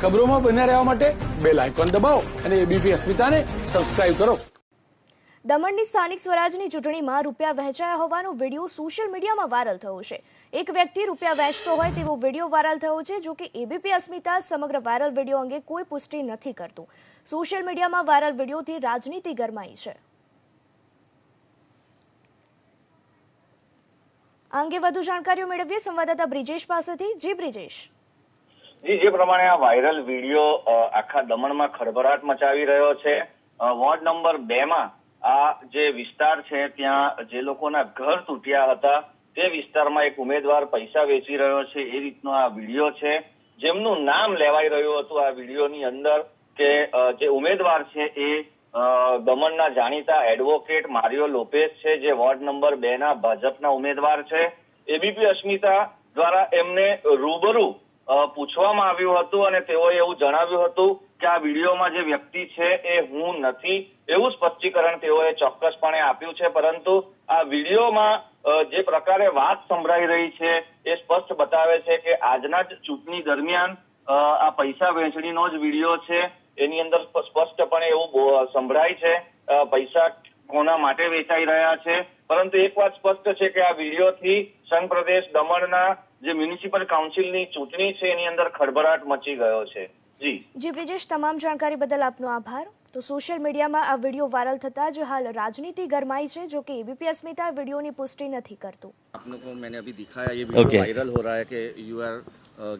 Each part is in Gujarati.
ખબરોમાં બન્યા રહેવા માટે બેલ આઇકોન દબાવો અને એબીપી અસ્મિતાને સબસ્ક્રાઇબ કરો. દમણની સ્થાનિક સ્વરાજની ચૂંટણીમાં રૂપિયા વહેંચાયા હોવાનો વિડીયો સોશિયલ મીડિયામાં વાયરલ થયો છે. એક વ્યક્તિ રૂપિયા વહેંચતો હોય તેવો વિડીયો વાયરલ થયો છે. જો કે એબીપી અસ્મિતા સમગ્ર વાયરલ વિડીયો અંગે કોઈ પુષ્ટિ નથી કરતું. સોશિયલ મીડિયામાં વાયરલ વિડીયોથી રાજનીતિ ગરમાઈ છે. આ અંગે વધુ જાણકારીઓ મેળવીએ સંવાદદાતા બ્રિજેશ પાસેથી. જી બ્રિજેશ. જે પ્રમાણે આ વાયરલ વિડીયો આખા દમણમાં ખળભળાટ મચાવી રહ્યો છે. વોર્ડ નંબર 2 માં આ જે વિસ્તાર છે ત્યાં જે લોકોના ઘર તૂટ્યા હતા તે વિસ્તારમાં એક ઉમેદવાર પૈસા વેચી રહ્યો છે એ રીતનો આ વિડીયો છે. જેમનું નામ લેવાઈ રહ્યું હતું આ વિડીયોની અંદર કે જે ઉમેદવાર છે એ દમણના જાણીતા એડવોકેટ મારિયો લોપેઝ છે, જે વોર્ડ નંબર 2 ના ભાજપના ઉમેદવાર છે. એબીપી અસ્મિતા દ્વારા એમને રૂબરૂ પૂછવામાં આવ્યું હતું અને તેઓએ એવું જણાવ્યું હતું કે આ વિડીયોમાં જે વ્યક્તિ છે એ હું નથી, એવું સ્પષ્ટીકરણ તેઓએ ચોક્કસપણે આપ્યું છે. પરંતુ આ વિડીયોમાં જે પ્રકારે વાત સંભળાઈ રહી છે એ સ્પષ્ટ બતાવે છે કે આજના જ ચૂંટણી દરમિયાન આ પૈસા વહેંચણીનો જ વિડીયો છે. એની અંદર સ્પષ્ટપણે એવું સંભળાય છે પૈસા કોના માટે વેચાઈ રહ્યા છે. પરંતુ એક વાત સ્પષ્ટ છે કે આ વિડીયોથી સંઘ પ્રદેશ દમણના જે મ્યુનિસિપલ કાઉન્સિલની ચૂંટણી છે એની અંદર ખળભળાટ મચી ગયો છે. જી બ્રિજેશ, તમામ જાણકારી બદલ આપનો આભાર. તો સોશિયલ મીડિયામાં આ વિડીયો વાયરલ થતા જ હાલ રાજનીતિ ગરમાઈ છે. जो कि एबीपी अस्मिता वीडियो पुष्टि नहीं करતું. आप लोगों को मैंने अभी दिखाया ये वीडियो वायरल हो रहा है कि you are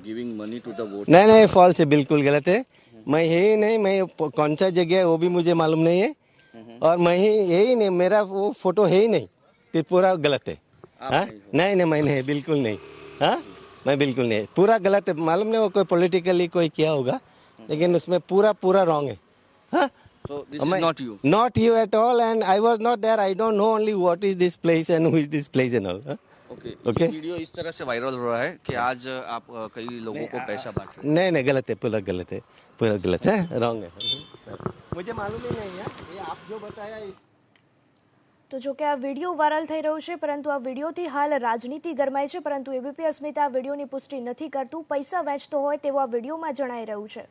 giving money to the vote. नहीं फॉल्स है, बिल्कुल गलत है. मैं है ही नहीं, मैं कौन सा जगह है वो भी मुझे मालूम नहीं है और मैं है ही नहीं, मेरा वो फोटो है ही नहीं, तो पूरा गलत है. नहीं मैं नहीं, बिल्कुल नहीं. हाँ मैं बिल्कुल नहीं, पूरा गलत है. मालूम नहीं वो कोई पॉलिटिकली कोई किया होगा लेकिन उसमें पूरा रॉन्ग है. हाँ So this is not you at all, and I was not there. I don't know only what is this place and who is this place and all. Okay. Video इस तरह से वायरल हो रहा है कि आज आप कई लोगों को पैसा बांट रहे हैं. नहीं गलत है, पूरा गलत है, रॉन्ग है. मुझे मालूम ही नहीं यार, ये आप जो बताया. તો જો કે આ વિડીયો વાયરલ થઈ રહ્યો છે, પરંતુ આ વિડીયોથી હાલ રાજનીતિ ગરમાઈ છે. પરંતુ એબીપી અસ્મિતા આ વિડીયોની પુષ્ટિ નથી કરતું. પૈસા વહેંચતો હોય તેવું આ વિડીયોમાં જણાઈ રહ્યું છે.